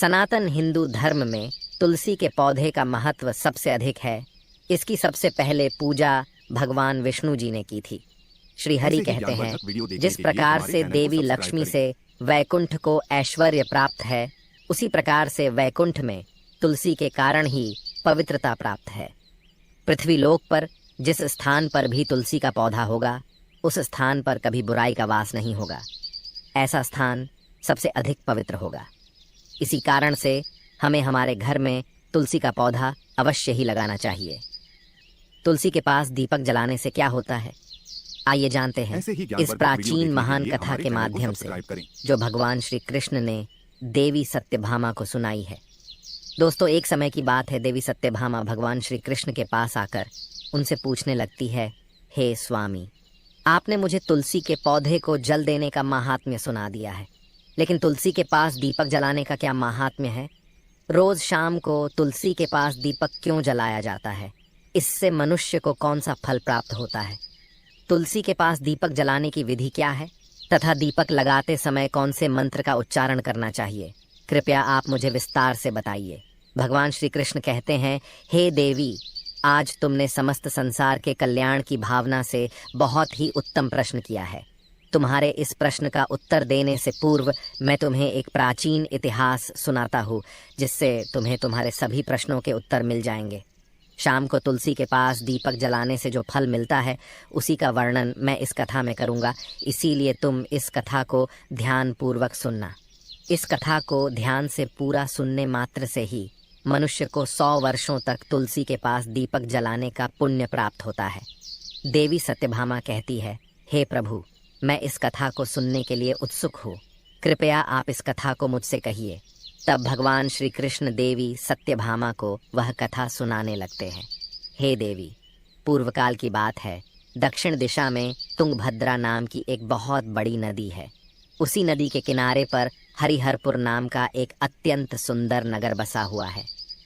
सनातन हिंदू धर्म में तुलसी के पौधे का महत्व सबसे अधिक है। इसकी सबसे पहले पूजा भगवान विष्णु जी ने की थी। श्री हरि कहते हैं, जिस प्रकार से देवी लक्ष्मी से वैकुंठ को ऐश्वर्य प्राप्त है, उसी प्रकार से वैकुंठ में तुलसी के कारण ही पवित्रता प्राप्त है। पृथ्वी लोक पर जिस स्थान पर भी तुलसी का पौधा होगा, उस स्थान पर कभी बुराई का वास नहीं होगा। ऐसा स्थान सबसे अधिक पवित्र होगा। इसी कारण से हमें हमारे घर में तुलसी का पौधा अवश्य ही लगाना चाहिए। तुलसी के पास दीपक जलाने से क्या होता है, आइए जानते हैं इस प्राचीन महान कथा के माध्यम से, जो भगवान श्री कृष्ण ने देवी सत्यभामा को सुनाई है। दोस्तों, एक समय की बात है, देवी सत्यभामा भगवान श्री कृष्ण के पास आकर उनसे पूछने लगती है, हे स्वामी, आपने मुझे तुलसी के पौधे को जल देने का महात्म्य सुना दिया है, लेकिन तुलसी के पास दीपक जलाने का क्या महात्म्य है? रोज शाम को तुलसी के पास दीपक क्यों जलाया जाता है? इससे मनुष्य को कौन सा फल प्राप्त होता है? तुलसी के पास दीपक जलाने की विधि क्या है तथा दीपक लगाते समय कौन से मंत्र का उच्चारण करना चाहिए? कृपया आप मुझे विस्तार से बताइए। भगवान श्री कृष्ण कहते हैं, हे देवी, आज तुमने समस्त संसार के कल्याण की भावना से बहुत ही उत्तम प्रश्न किया है। तुम्हारे इस प्रश्न का उत्तर देने से पूर्व मैं तुम्हें एक प्राचीन इतिहास सुनाता हूँ, जिससे तुम्हें तुम्हारे सभी प्रश्नों के उत्तर मिल जाएंगे। शाम को तुलसी के पास दीपक जलाने से जो फल मिलता है, उसी का वर्णन मैं इस कथा में करूँगा, इसीलिए तुम इस कथा को ध्यान पूर्वक सुनना। इस कथा को ध्यान से पूरा सुनने मात्र से ही मनुष्य को 100 वर्षों तक तुलसी के पास दीपक जलाने का पुण्य प्राप्त होता है। देवी सत्यभामा कहती है, हे प्रभु, मैं इस कथा को सुनने के लिए उत्सुक हूँ, कृपया आप इस कथा को मुझसे कहिए। तब भगवान श्री कृष्ण देवी सत्यभामा को वह कथा सुनाने लगते हैं। हे देवी, पूर्व काल की बात है, दक्षिण दिशा में तुंगभद्रा नाम की एक बहुत बड़ी नदी है। उसी नदी के किनारे पर हरिहरपुर नाम का एक अत्यंत सुंदर नगर बसा हुआ है।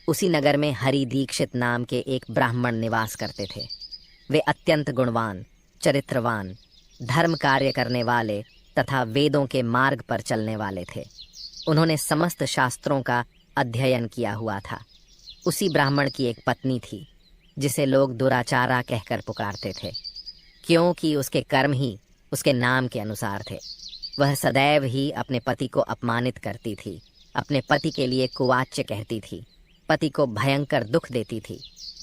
उसी नगर में हरि दीक्षित नाम के एक ब्राह्मण निवास करते थे। वे अत्यंत गुणवान, चरित्रवान, धर्म कार्य करने वाले तथा वेदों के मार्ग पर चलने वाले थे। उन्होंने समस्त शास्त्रों का अध्ययन किया हुआ था। उसी ब्राह्मण की एक पत्नी थी, जिसे लोग दुराचारा कहकर पुकारते थे, क्योंकि उसके कर्म ही उसके नाम के अनुसार थे। वह सदैव ही अपने पति को अपमानित करती थी, अपने पति के लिए कुवाच्य कहती थी, पति को भयंकर दुख देती थी,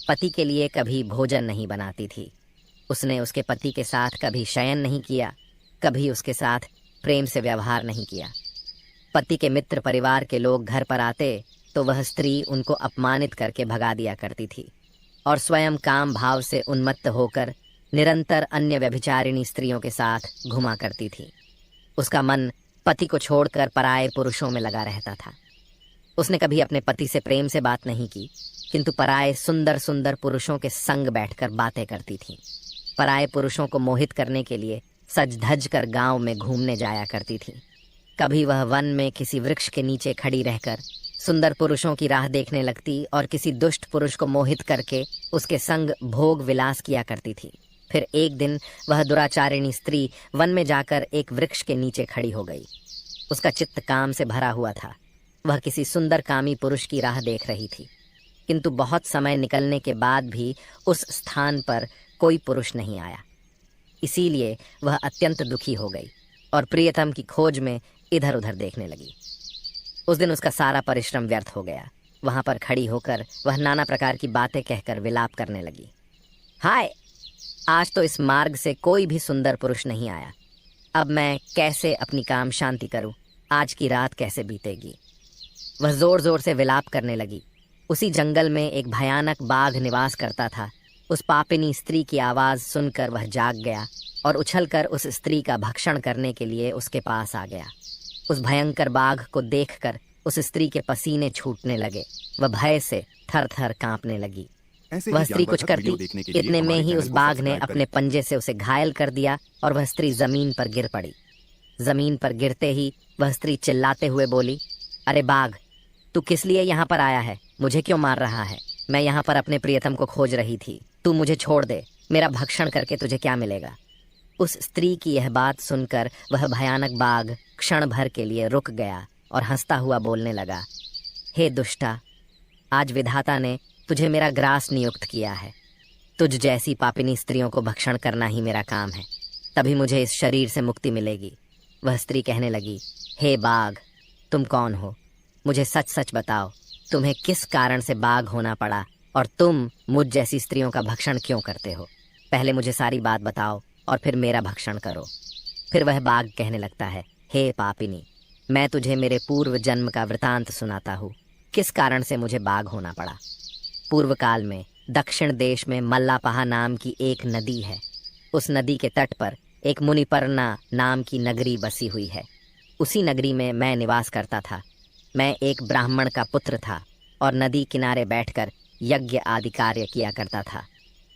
पति के लिए कभी भोजन नहीं बनाती थी। उसने उसके पति के साथ कभी शयन नहीं किया, कभी उसके साथ प्रेम से व्यवहार नहीं किया। पति के मित्र परिवार के लोग घर पर आते तो वह स्त्री उनको अपमानित करके भगा दिया करती थी और स्वयं काम भाव से उन्मत्त होकर निरंतर अन्य व्यभिचारिणी स्त्रियों के साथ घुमा करती थी। उसका मन पति को छोड़कर पराये पुरुषों में लगा रहता था। उसने कभी अपने पति से प्रेम से बात नहीं की, किंतु पराये सुंदर सुंदर पुरुषों के संग बैठकर बातें करती थी। पराये पुरुषों को मोहित करने के लिए सज धज कर गांव में घूमने जाया करती थी। कभी वह वन में किसी वृक्ष के नीचे खड़ी रहकर सुंदर पुरुषों की राह देखने लगती और किसी दुष्ट पुरुष को मोहित करके उसके संग भोग विलास किया करती थी। फिर एक दिन वह दुराचारिणी स्त्री वन में जाकर एक वृक्ष के नीचे खड़ी हो गई। उसका चित्त काम से भरा हुआ था। वह किसी सुंदर कामी पुरुष की राह देख रही थी, किंतु बहुत समय निकलने के बाद भी उस स्थान पर कोई पुरुष नहीं आया। इसीलिए वह अत्यंत दुखी हो गई और प्रियतम की खोज में इधर उधर देखने लगी। उस दिन उसका सारा परिश्रम व्यर्थ हो गया। वहां पर खड़ी होकर वह नाना प्रकार की बातें कहकर विलाप करने लगी। हाय, आज तो इस मार्ग से कोई भी सुंदर पुरुष नहीं आया। अब मैं कैसे अपनी काम शांति करूं? आज की रात कैसे बीतेगी? वह जोर जोर से विलाप करने लगी। उसी जंगल में एक भयानक बाघ निवास करता था। उस पापिनी स्त्री की आवाज सुनकर वह जाग गया और उछलकर उस स्त्री का भक्षण करने के लिए उसके पास आ गया। उस भयंकर बाघ को देखकर उस स्त्री के पसीने छूटने लगे। वह भय से थर थर कांपने लगी। वह स्त्री कुछ करती, इतने में ही उस बाघ ने अपने पंजे से उसे घायल कर दिया और वह स्त्री जमीन पर गिर पड़ी। जमीन पर गिरते ही वह स्त्री चिल्लाते हुए बोली, अरे बाघ, तू किस लिए यहाँ पर आया है? मुझे क्यों मार रहा है? मैं यहाँ पर अपने प्रियतम को खोज रही थी। तू मुझे छोड़ दे। मेरा भक्षण करके तुझे क्या मिलेगा? उस स्त्री की यह बात सुनकर वह भयानक बाघ क्षण भर के लिए रुक गया और हंसता हुआ बोलने लगा, हे दुष्टा, आज विधाता ने तुझे मेरा ग्रास नियुक्त किया है। तुझ जैसी पापिनी स्त्रियों को भक्षण करना ही मेरा काम है, तभी मुझे इस शरीर से मुक्ति मिलेगी। वह स्त्री कहने लगी, हे बाघ, तुम कौन हो? मुझे सच सच बताओ, तुम्हें किस कारण से बाघ होना पड़ा और तुम मुझ जैसी स्त्रियों का भक्षण क्यों करते हो? पहले मुझे सारी बात बताओ और फिर मेरा भक्षण करो। फिर वह बाघ कहने लगता है, हे पापिनी, मैं तुझे मेरे पूर्व जन्म का वृतांत सुनाता हूँ, किस कारण से मुझे बाघ होना पड़ा। पूर्व काल में दक्षिण देश में मल्लापहा नाम की एक नदी है। उस नदी के तट पर एक मुनिपर्णा नाम की नगरी बसी हुई है। उसी नगरी में मैं निवास करता था। मैं एक ब्राह्मण का पुत्र था और नदी किनारे बैठकर यज्ञ आदि कार्य किया करता था।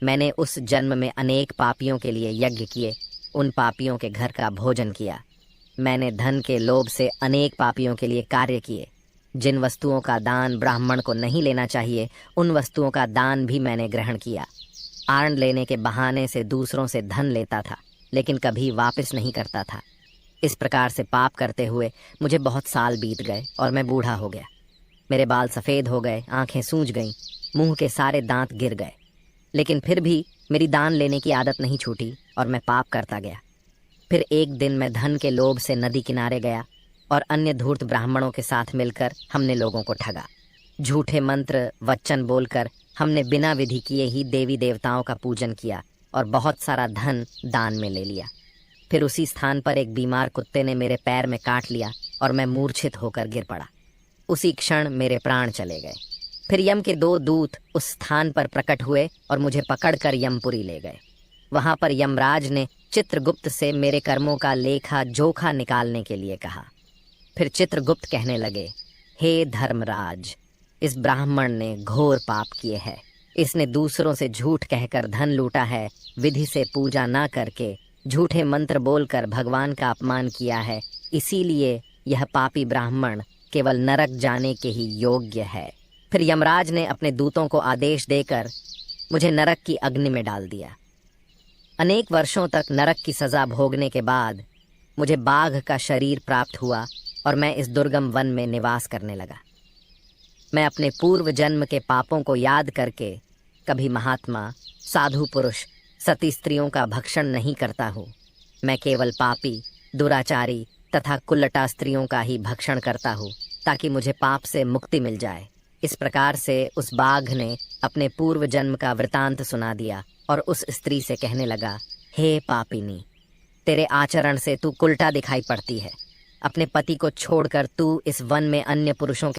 मैंने उस जन्म में अनेक पापियों के लिए यज्ञ किए, उन पापियों के घर का भोजन किया। मैंने धन के लोभ से अनेक पापियों के लिए कार्य किए। जिन वस्तुओं का दान ब्राह्मण को नहीं लेना चाहिए, उन वस्तुओं का दान भी मैंने ग्रहण किया। आर्ण लेने के बहाने से दूसरों से धन लेता था, लेकिन कभी वापस नहीं करता था। इस प्रकार से पाप करते हुए मुझे बहुत साल बीत गए और मैं बूढ़ा हो गया। मेरे बाल सफ़ेद हो गए, आंखें सूज गईं, मुंह के सारे दांत गिर गए, लेकिन फिर भी मेरी दान लेने की आदत नहीं छूटी और मैं पाप करता गया। फिर एक दिन मैं धन के लोभ से नदी किनारे गया और अन्य धूर्त ब्राह्मणों के साथ मिलकर हमने लोगों को ठगा। झूठे मंत्र वचन बोलकर हमने बिना विधि किए ही देवी देवताओं का पूजन किया और बहुत सारा धन दान में ले लिया। फिर उसी स्थान पर एक बीमार कुत्ते ने मेरे पैर में काट लिया और मैं मूर्छित होकर गिर पड़ा। उसी क्षण मेरे प्राण चले गए। फिर यम के 2 दूत उस स्थान पर प्रकट हुए और मुझे पकड़कर यमपुरी ले गए। वहां पर यमराज ने चित्रगुप्त से मेरे कर्मों का लेखा जोखा निकालने के लिए कहा। फिर चित्रगुप्त कहने लगे, हे धर्मराज, इस ब्राह्मण ने घोर पाप किए हैं। इसने दूसरों से झूठ कहकर धन लूटा है, विधि से पूजा ना करके झूठे मंत्र बोलकर भगवान का अपमान किया है। इसीलिए यह पापी ब्राह्मण केवल नरक जाने के ही योग्य है। फिर यमराज ने अपने दूतों को आदेश देकर मुझे नरक की अग्नि में डाल दिया। अनेक वर्षों तक नरक की सजा भोगने के बाद मुझे बाघ का शरीर प्राप्त हुआ और मैं इस दुर्गम वन में निवास करने लगा। मैं अपने पूर्व जन्म के पापों को याद करके कभी महात्मा, साधु पुरुष, सती स्त्रियों का भक्षण नहीं करता हूँ। मैं केवल पापी, दुराचारी तथा कुल्लटा स्त्रियों का ही भक्षण करता हूँ, ताकि मुझे पाप से मुक्ति मिल जाए। इस प्रकार से उस बाघ ने अपने पूर्व जन्म का वृतांत सुना दिया और उस स्त्री से कहने लगा, हे पापिनी, तेरे आचरण से तू कुल्टा दिखाई पड़ती है। अपने पति को छोड़कर तू इस वन में अन्य पुरुषों